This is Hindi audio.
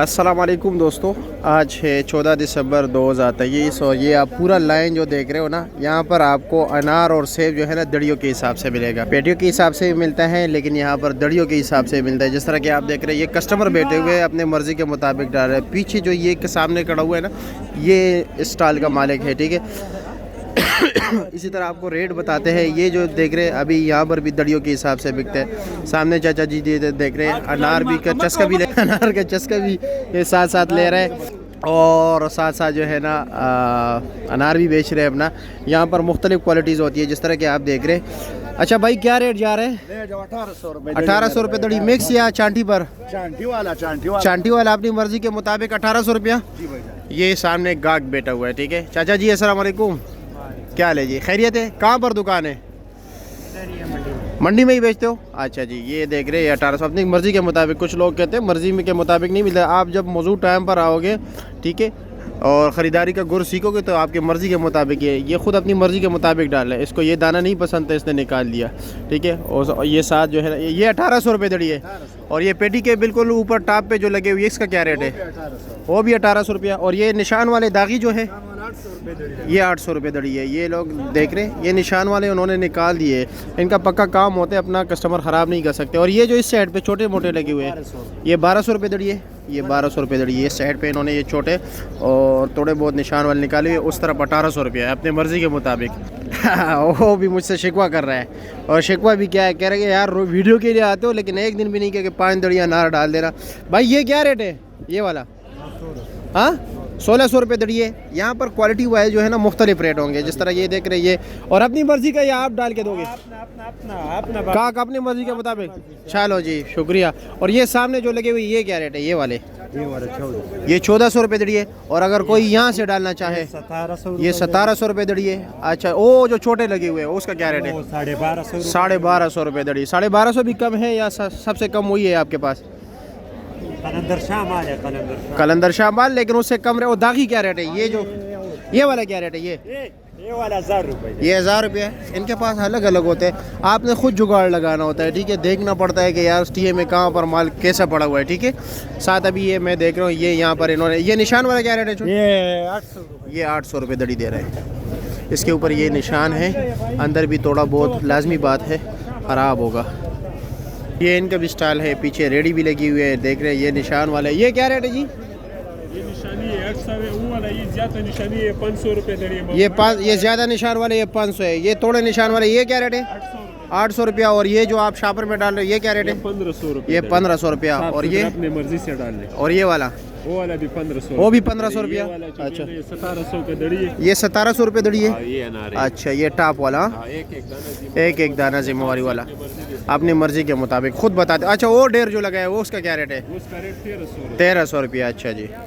अस्सलाम वालेकुम दोस्तों, आज है 14 दिसंबर 2023 और ये आप पूरा लाइन जो देख रहे हो ना, यहाँ पर आपको अनार और सेब जो है ना दड़ियों के हिसाब से मिलेगा। पेटियों के हिसाब से भी मिलता है, लेकिन यहाँ पर दड़ियों के हिसाब से मिलता है। जिस तरह के आप देख रहे हैं, ये कस्टमर बैठे हुए हैं, अपने मर्ज़ी के मुताबिक डाल रहे हैं। पीछे जो ये के सामने खड़ा हुआ है ना, ये स्टॉल का मालिक है, ठीक है। इसी तरह आपको रेट बताते हैं। ये जो देख रहे हैं अभी यहाँ पर भी दड़ियों के हिसाब से बिकते हैं। सामने चाचा जी देख रहे हैं, अनार भी का चस्का भी अनार का चस्का भी ये साथ साथ ले रहे हैं और साथ साथ जो है ना अनार भी बेच रहे हैं अपना। यहाँ पर मुख्तलिफ क्वालिटीज़ होती है, जिस तरह के आप देख रहे हैं। अच्छा भाई, क्या रेट जा रहे हैं? 1800 रुपये दड़ी मिक्स या चांटी पर? चांटी वाला अपनी मर्जी के मुताबिक 1800 रुपया। ये सामने गाहक बैठा हुआ है, ठीक है। चाचा जी अस्सलाम वालेकुम, क्या हाल है जी? खैरियत है? कहाँ पर दुकान है? मंडी में ही बेचते हो? अच्छा जी। ये देख रहे हैं 1800 अपनी मर्ज़ी के मुताबिक। कुछ लोग कहते हैं मर्ज़ी के मुताबिक नहीं मिलता। आप जब मौजूद टाइम पर आओगे, ठीक है, और ख़रीदारी का गुर सीखोगे तो आपकी मर्ज़ी के मुताबिक ये खुद अपनी मर्ज़ी के मुताबिक डाल है। इसको ये दाना नहीं पसंद है, इसने निकाल दिया, ठीक है। और ये साथ जो है ये 1800 रुपये दड़ी है। और ये पेटी के बिल्कुल ऊपर टॉप पे जो लगे हुए, इसका क्या रेट है? वो भी 1800 रुपया। और ये निशान वाले दागी जो है, ये 800 रुपये दड़ी है। ये लोग देख रहे हैं, ये निशान वाले उन्होंने निकाल दिए। इनका पक्का काम होता है, अपना कस्टमर ख़राब नहीं कर सकते। और ये जो इस साइड पे छोटे मोटे लगे हुए हैं, ये 1200 रुपये दड़ी है। ये 1200 रुपये दड़ी है। इस साइड पे इन्होंने ये छोटे और थोड़े बहुत निशान वाले निकाले हुए। उस तरफ 1800 रुपया है, अपने मर्ज़ी के मुताबिक। वो भी मुझसे शिकवा कर रहा है। और शिकवा भी क्या है, कह रहे हैं यार वीडियो के लिए आते हो, लेकिन एक दिन भी नहीं कह के 5 दड़ियाँ अनार डाल देना। भाई ये क्या रेट है ये वाला? हाँ, 1600 रुपये दड़ी है। यहाँ पर क्वालिटी वाइज जो है ना मुख्तलिफ रेट होंगे। जिस तरह ये देख रहे हैं, और अपनी मर्ज़ी का ये आप डाल के दोगे? काक अपनी मर्ज़ी के मुताबिक। चलो जी, शुक्रिया। और ये सामने जो लगे हुए, ये क्या रेट है ये वाले? ये 1400 रुपये दड़ी है। और अगर कोई यहाँ से डालना चाहे, ये 1700 रुपये दड़ी है। अच्छा, वो जो छोटे लगे हुए हैं उसका क्या रेट है? 1250 रुपये दड़ी। 1250 भी कम है या सबसे कम वही है आपके पास? कलंदर शामाल, लेकिन उससे कम रहे। वो दागी क्या रेट है? ये वाला क्या रेट है? ये वाला 1000 रुपये। ये 1000 रुपये है। इनके पास अलग अलग होते हैं, आपने खुद जुगाड़ लगाना होता है, ठीक है। देखना पड़ता है कि यार टीए में कहाँ पर माल कैसा पड़ा हुआ है, ठीक है। साथ अभी ये मैं देख रहा हूँ, ये यहाँ पर इन्होंने ये निशान वाला क्या रेट है? ये 800 रुपये दड़ी दे रहे हैं। इसके ऊपर ये निशान है, अंदर भी थोड़ा बहुत लाजमी बात है ख़राब होगा। ये इनका भी स्टाइल है, पीछे रेडी भी लगी हुई है, देख रहे हैं। ये निशान वाला, ये क्या रेट है जी? ये निशानी है 800 है, वो वाला ये ज़्यादा निशानी है 500 रुपये दड़ी है। ये ज़्यादा निशान वाले ये 500 है। ये थोड़े निशान वाले ये क्या रेट है? 800 रुपया। और ये जो आप शापर में डाल रहे हो, ये क्या रेट है? 1500 रुपये। ये 1500 रुपया। और ये अपनी मर्जी से डाल ले। और ये वाला? वो वाला भी 1500। वो भी 1500 रुपया। अच्छा, 1700 का दड़ी है। ये 1700 रुपये दड़ी है। ये अनार है। अच्छा, ये टॉप वाला, एक एक दाना जिम्मेवारी वाला, अपनी मर्जी के मुताबिक खुद बताते। अच्छा, वो डेर जो लगा है वो उसका क्या रेट है? उसका रेट 1300 1300 रुपया। अच्छा जी।